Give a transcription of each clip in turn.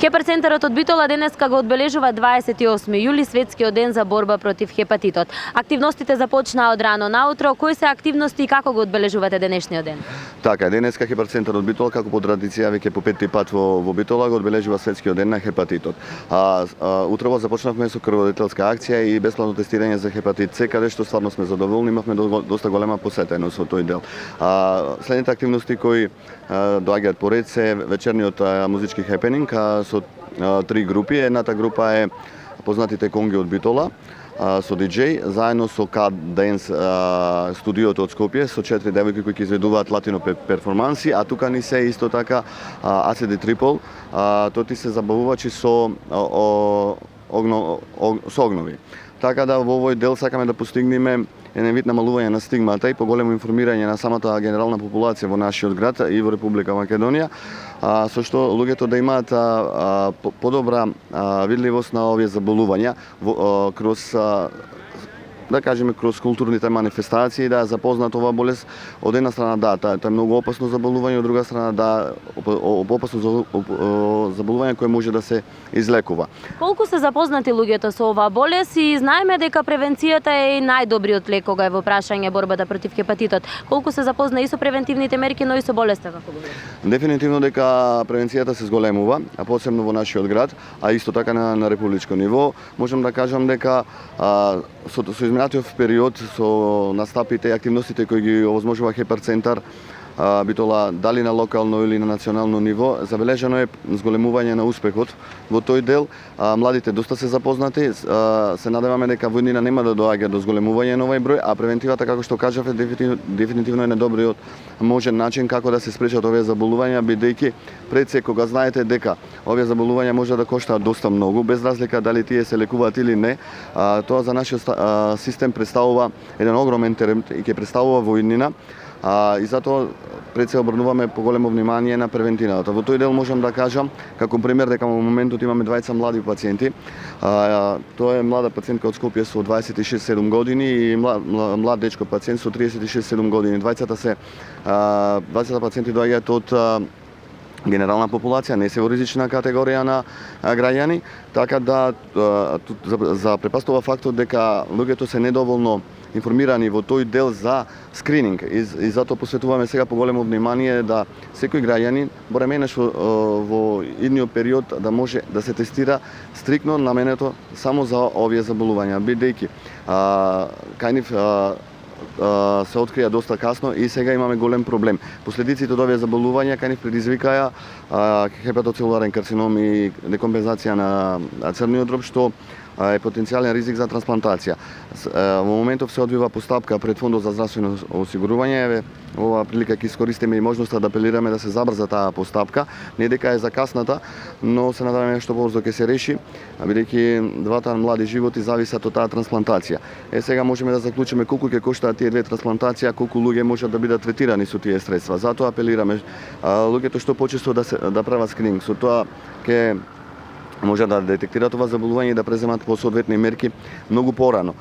Хепар-центарот од Битола денеска го одбележува 28 јули, светскиот ден за борба против хепатитот. Активностите започнаа од рано наутро. Кои се активности и како го одбележувате денешниот ден? Така, денеска Хепар-центарот од Битола, како по традиција веќе по петти пат во Битола, го одбележува светскиот ден на хепатитот. Утрово започнавме со крводетелска акција и бесплатно тестирање за хепатит С, каде што стварно сме задоволни, имавме доста голема посетеност во тој дел. Следните активности кои доаѓаат поред се вечерниот музички хепенинг со три групи. Едната група е познатите конги од Битола со диџеј, заедно со K-Dance студиото од Скопје, со 4 девојки кои ќе изведуваат латино перформанси, а тука ни се исто така ACD Triple, тоти се забавувачи со огнови. Така да во овој дел сакаме да постигнеме еден вид намалување на стигмата и поголемо информирање на самата генерална популација во нашиот град и во Република Македонија, со што луѓето да имаат подобра видливост на овие заболувања кроз да кажеме кроз културните манифестации, да запознаат оваа болест. Од една страна тоа е многу опасно заболување, од друга страна опасно заболување кое може да се излекува. Колку се запознати луѓето со оваа болест и знаеме дека превенцијата е најдобриот лек кога е во прашање борбата против хепатитот. Колку се запозна и со превентивните мерки, но и со болеста како го видите? Дефинитивно дека превенцијата се зголемува, а посебно во нашиот град, а исто така на републичко ниво. Можам да кажам дека со изминатиот период, со настапите и активностите кои ги овозможува Хепар-центар Битола, дали на локално или на национално ниво, забележано е зголемување на успехот во тој дел. Младите доста се запознати, се надеваме дека во иднина нема да доаѓа до зголемување на овој број, а превентивата, како што кажав, дефинитивно е најдобриот можен начин како да се спречат овие заболувања, бидејќи пред се кога знаете дека овие заболувања може да коштаат доста многу, без разлика дали тие се лекуваат или не, тоа за нашиот систем представува еден огромен терет и ќе представува во иднина. И затоа пред се обрнуваме поголемо внимание на превентивата. Во тој дел можам да кажам, како пример, дека во моментот имаме двајца млади пациенти. Тоа е млада пациентка од Скопје со 26-7 години и млад дечко пациент со 36-7 години. Двајцата пациенти доаѓаат од генерална популација, не се во ризична категорија на граѓани, така да за препастува фактот дека луѓето се недоволно информирани во тој дел за скрининг и затоа посветуваме сега поголемо внимание да секој граѓанин барем еднаш во идниот период да може да се тестира стрикно наменето само за овие заболувања, бидејќи кај нив се открија доста касно и сега имаме голем проблем. Последиците од овие заболувања кај нив предизвикаја хепатоцелуларен карцином и декомпензација на црниот дроб, што е потенцијален ризик за трансплантација. Во моментов се одвива постапка пред Фондот за здравствено осигурување. Ова прилика ќе искористиме и можноста да апелираме да се забрза таа постапка. Не дека е закасната, но се надеваме што побрзо ќе се реши, бидејќи двата млади животи зависат од таа трансплантација. Сега можеме да заклучиме колку ќе коштаат тие две трансплантации, колку луѓе можат да бидат третирани со тие средства. Затоа апелираме луѓето што почесто да прават скрининг. Со тоа ќе може да детектираат ова заболување и да преземат по соодветни мерки многу порано.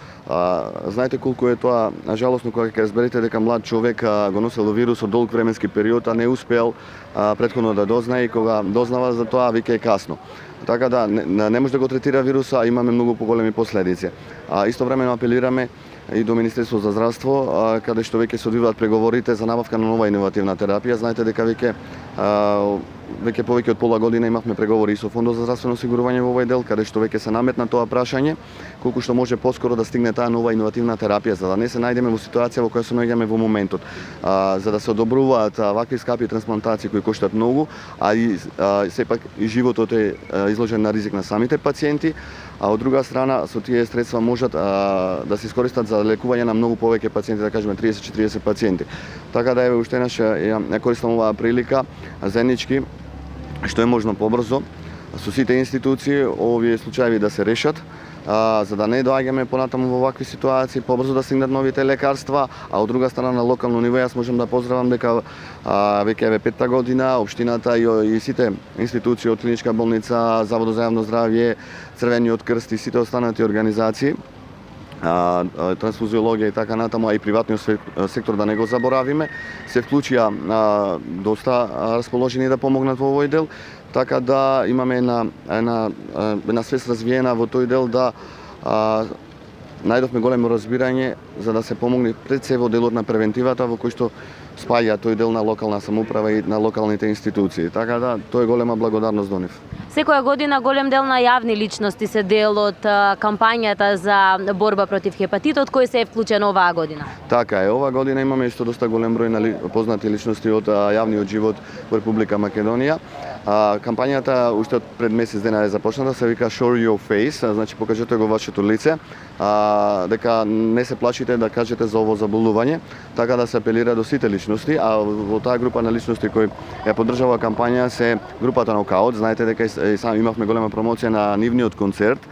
Знаете колку е тоа жалосно кога ќе разберете дека млад човек го носело вирусот долг временски период, а не успеал претходно да дознае и кога дознава за тоа веќе е касно. Така да не може да го третира вируса, а имаме многу поголеми последици. Истовремено апелираме и до Министерство за здравство, каде што веќе се одвиваат преговорите за набавка на нова иновативна терапија. Знаете дека веќе повеќе од пола година имавме преговори и со Фондот за здравствено осигурување во овој дел, каде што веќе се наметна тоа прашање, колку што може поскоро да стигне таа нова иновативна терапија, за да не се најдеме во ситуација во која се наоѓаме во моментот. За да се одобруваат вакви скапи трансплантации кои коштат многу, а и сепак и животот е изложен на ризик на самите пациенти, а од друга страна со тие средства можат да се искористат за лекување на многу повеќе пациенти, да кажеме 30-40 пациенти. Така да еве уште еднаш ја користам оваа прилика заеднички што е можно побрзо со сите институции овие случаи да се решат, за да не доаѓаме понатаму во вакви ситуации, побрзо да стигнат новите лекарства, а од друга страна на локално ниво јас можам да поздравам дека веќе е петта година општината и сите институции од Клиничка болница, Заводот за јавно здравје, Црвениот крст и сите останати организации, трансфузиологија и така натаму, а и приватниот сектор да не го заборавиме, се вклучија доста расположени да помогнат во овој дел. така да имаме една свест развиена во тој дел да најдовме големо разбирање за да се помогне пред се во делот на превентивата во кој што спаја тој дел на локална самоуправа и на локалните институции. Така да, тоа е голема благодарност до нив. Секоја година голем дел на јавни личности се дел од кампањата за борба против хепатитот, кој се е вклучен оваа година. Така е, оваа година имаме исто доста голем број на познати личности од јавниот живот во Република Македонија. Кампањата уште од пред месец дена е започната, се вика Show Your Face, значи покажете го вашето лице, дека не се плашите да кажете за ово заболување, така да се апелира до сите личности, а во таа група на личности кои ја поддржава кампања се групата Нокаут. Знаете дека и сам имавме голема промоција на нивниот концерт,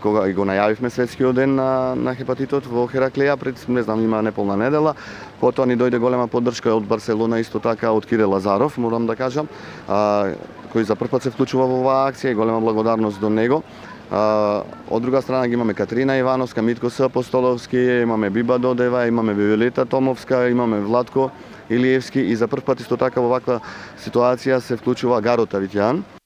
кога го најавивме светскиот ден на хепатитот во Хераклеја пред, не знам, има неполна недела. Потоа ни дојде голема поддршка од Барселона, исто така од Кире Лазаров, морам да кажам, кој за прв пат се вклучува во оваа акција и голема благодарност до него. Од друга страна ги имаме Катрина Ивановска, Митко С. Апостоловски, имаме Биба Додева, имаме Виолета Томовска, имаме Владко Илиевски и за прв пат исто така во ваква ситуација се вклучува Гаро Тавитјан.